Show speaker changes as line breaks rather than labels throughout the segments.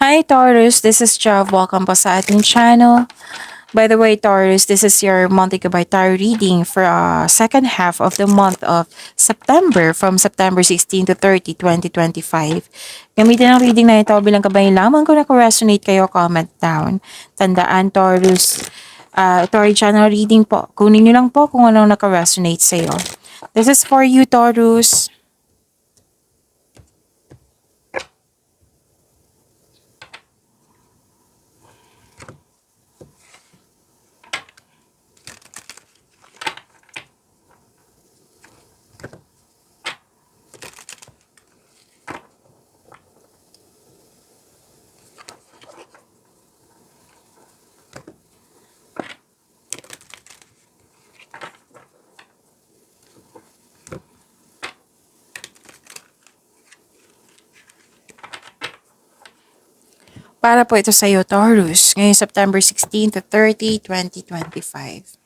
Hi Taurus, this is Jav. Welcome po sa ating channel. By the way, Taurus, this is your monthly Gabay Tarot reading for second half of the month of September from September 16 to 30, 2025. Gamitin ang reading na ito bilang gabay lamang kung naku-resonate kayo, comment down. Tandaan, Taurus, ito ay channel reading po. Kunin nyo lang po kung anong naku-resonate sa'yo. This is for you, Taurus. Para po ito sa iyo, Taurus, ngayong September 16 to 30, 2025.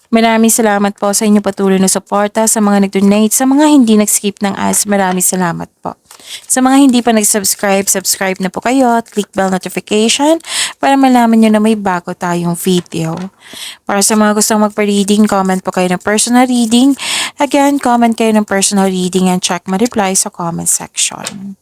Maraming salamat po sa inyong patuloy na suporta, sa mga nag-donate, sa mga hindi nag-skip ng ads, maraming salamat po. Sa mga hindi pa nag-subscribe, subscribe na po kayo at click bell notification para malaman nyo na may bago tayong video. Para sa mga gustong magpa-reading, comment po kayo ng personal reading. Again, comment kayo ng personal reading and check my reply sa comment section.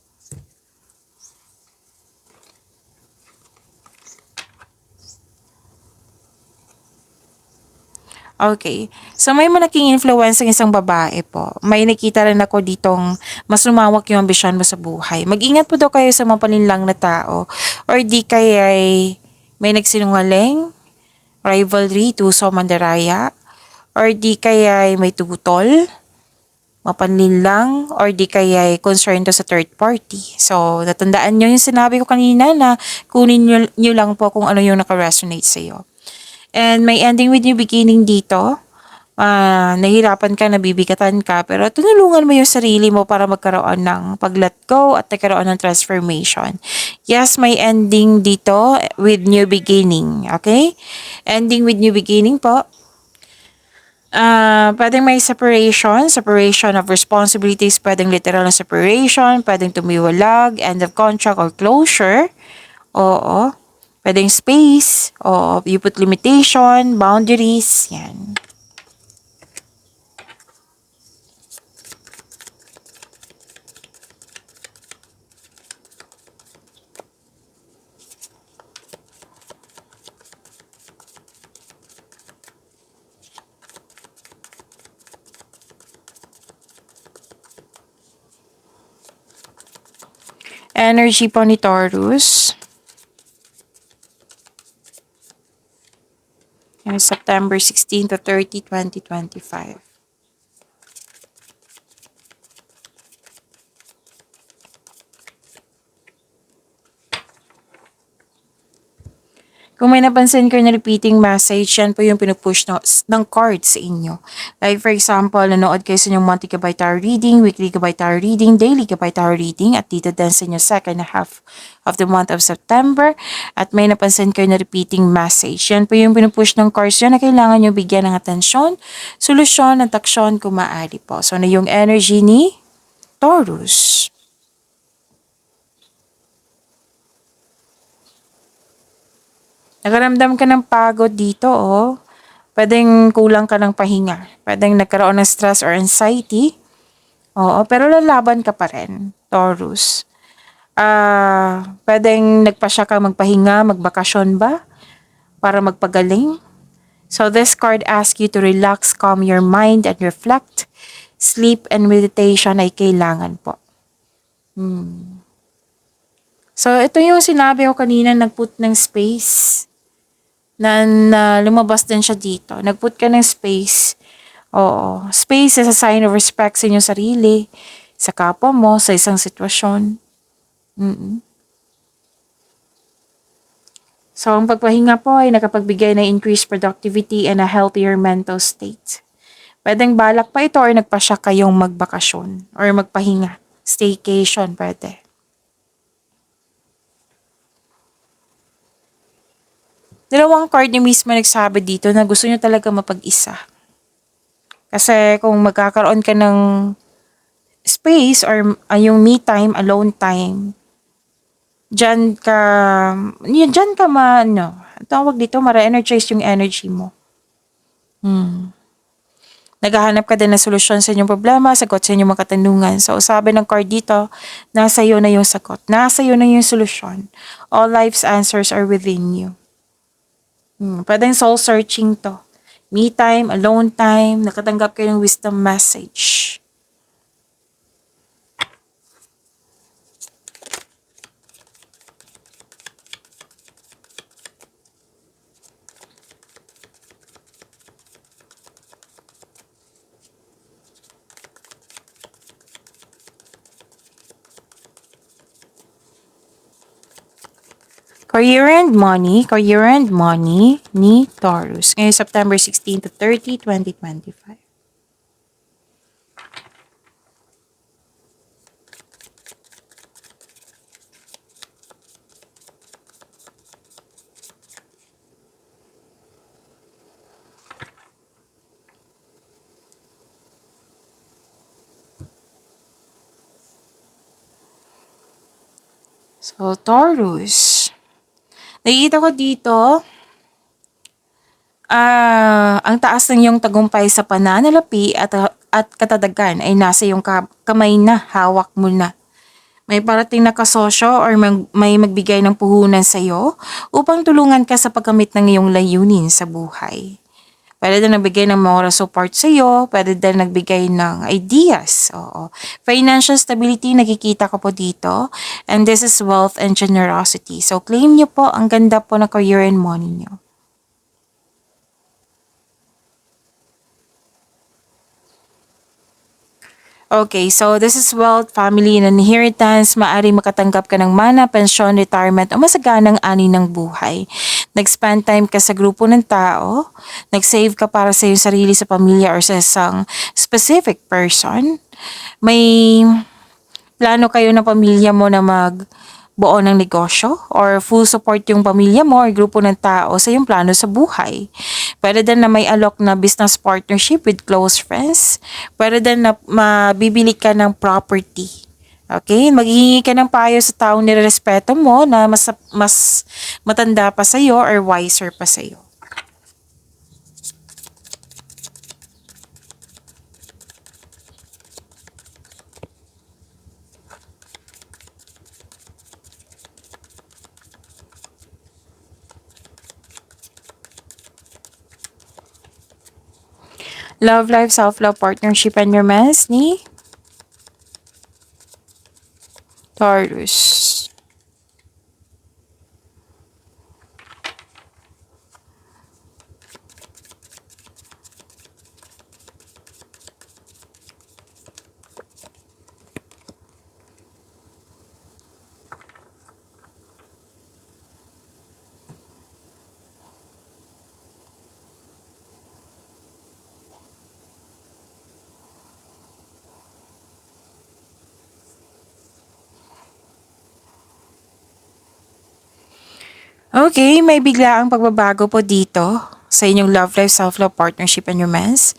Okay. So, may malaking influence ng isang babae po. May nakita rin ako ditong mas lumawak yung ambisyon mo sa buhay. Mag-ingat po daw kayo sa mga palinlang na tao. Or di kaya may nagsinungaling, rivalry, tuso, mandaraya. Or di kaya may tutol, mapanlinlang, or di kaya concern to sa third party. So, natandaan nyo yung sinabi ko kanina na kunin nyo lang po kung ano yung naka-resonate sa'yo. And may ending with new beginning dito. Nahirapan ka, nabibigatan ka, pero tunulungan mo yung sarili mo para magkaroon ng pag-let go at nagkaroon ng transformation. Yes, may ending dito with new beginning. Okay? Ending with new beginning po. Pwedeng may separation of responsibilities, pwedeng literal na separation, pwedeng tumiwalag, end of contract or closure. Oo. Pwedeng space, o you put limitation, boundaries, yan. Energy po ni Taurus. Yan, September 16 to 30, 2025. Kung may napansin kayo na repeating message, yan po yung pinupush ng card sa inyo. Like for example, nanood kayo sa inyong monthly Gabay Tarot reading, weekly Gabay Tarot reading, daily Gabay Tarot reading, at dito din sa inyong second half of the month of September. At may napansin kayo na repeating message. Yan po yung pinupush ng cards yan na kailangan nyo bigyan ng atensyon, solusyon, at aksyon kung maaari po. So, na yung energy ni Taurus. Nakaramdam ka ng pagod dito, oh. Pwedeng kulang ka ng pahinga. Pwedeng nagkaroon ng stress or anxiety. Oo, pero lalaban ka pa rin, Taurus. Pwedeng nagpasya kang magpahinga, magbakasyon ba? Para magpagaling. So this card asks you to relax, calm your mind, and reflect. Sleep and meditation ay kailangan po. So ito yung sinabi ko kanina, nagput ng space. Na lumabas din siya dito. Nagput ka ng space. Oo. Space is a sign of respect sa inyong sarili, sa kapwa mo, sa isang sitwasyon. So, ang pagpahinga po ay nakapagbigay ng increased productivity and a healthier mental state. Pwedeng balak pa ito or nagpasya kayong magbakasyon or magpahinga. Staycation, pwede. Dalawang card ni mismo nagsabi dito na gusto nyo talaga mapag-isa. Kasi kung magkakaroon ka ng space or yung me time, alone time, diyan ka, yun, diyan ka ano, tawag dito, ma-re-energize yung energy mo. Naghahanap ka din ng solusyon sa inyong problema, sagot sa inyong mga katanungan. So, sabi ng card dito, nasa iyo na yung sagot. Nasa iyo na yung solusyon. All life's answers are within you. Pwedeng soul searching to. Me time, alone time, nakatanggap kayo ng wisdom message. Career and money ni Taurus. Ngayon, September 16 to 30, 2025. So, Taurus. Nakikita ko dito, ang taas ng iyong tagumpay sa pananalapi at katadagan ay nasa iyong kamay na, hawak mo na. May parating na kasosyo or may magbigay ng puhunan sa iyo upang tulungan ka sa pagkamit ng iyong layunin sa buhay. Pwede din nagbigay ng moral support sa iyo, pwede din nagbigay ng ideas. Oo. Financial stability, nakikita ko po dito. And this is wealth and generosity. So, claim niyo po, ang ganda po na career and money niyo. Okay, so this is wealth, family, and inheritance. Maari makatanggap ka ng mana, pensyon, retirement, o masaganang ani ng buhay. Nag-spend time ka sa grupo ng tao, nag-save ka para sa iyong sarili, sa pamilya, or sa isang specific person. May plano kayo ng pamilya mo na magbuo ng negosyo or full support yung pamilya mo or grupo ng tao sa iyong plano sa buhay. Pwede din na may alok na business partnership with close friends. Pwede din na mabibili ka ng property. Okay? Maghihingi ka ng payo sa taong nirerespeto mo na mas matanda pa sa'yo or wiser pa sa'yo. Love life, self-love, partnership, and romance ni Taurus. Okay, may biglaang pagbabago po dito sa inyong love life, self-love, partnership, and romance.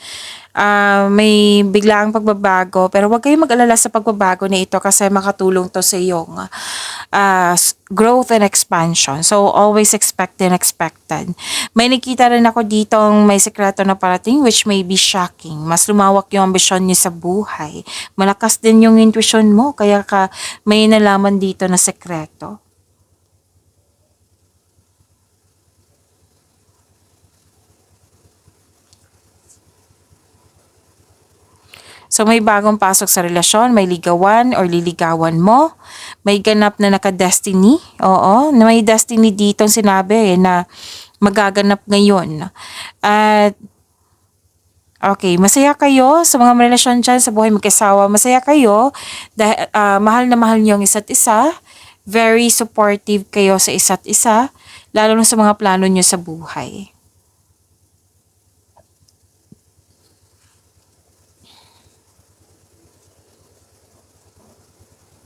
May biglaang pagbabago pero huwag kayong mag-alala sa pagbabago na ito kasi makatulong to sa iyong growth and expansion. So, always expect the unexpected. May nakita rin ako ditong may sekreto na parating which may be shocking. Mas lumawak yung ambisyon niyo sa buhay. Malakas din yung intuition mo kaya ka may nalaman dito na sekreto. So may bagong pasok sa relasyon, may ligawan or liligawan mo, may ganap na naka-destiny, oo, na may destiny ditong sinabi na magaganap ngayon. At okay, masaya kayo sa mga relasyon dyan sa buhay magkasawa, masaya kayo dahil mahal na mahal niyo ang isa't isa, very supportive kayo sa isa't isa, lalo na sa mga plano niyo sa buhay.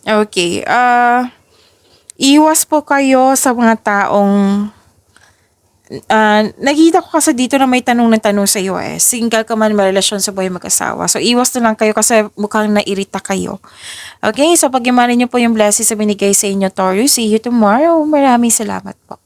Okay, iwas po kayo sa mga taong Nakita ko kasi dito na may tanong ng tanong sa iyo eh. Single ka man, may relasyon sa buhay mag-asawa. So, iwas na lang kayo kasi mukhang nairita kayo. Okay, so pag niyo po yung blessings sa binigay sa inyo, Taurus. See you tomorrow. Maraming salamat po.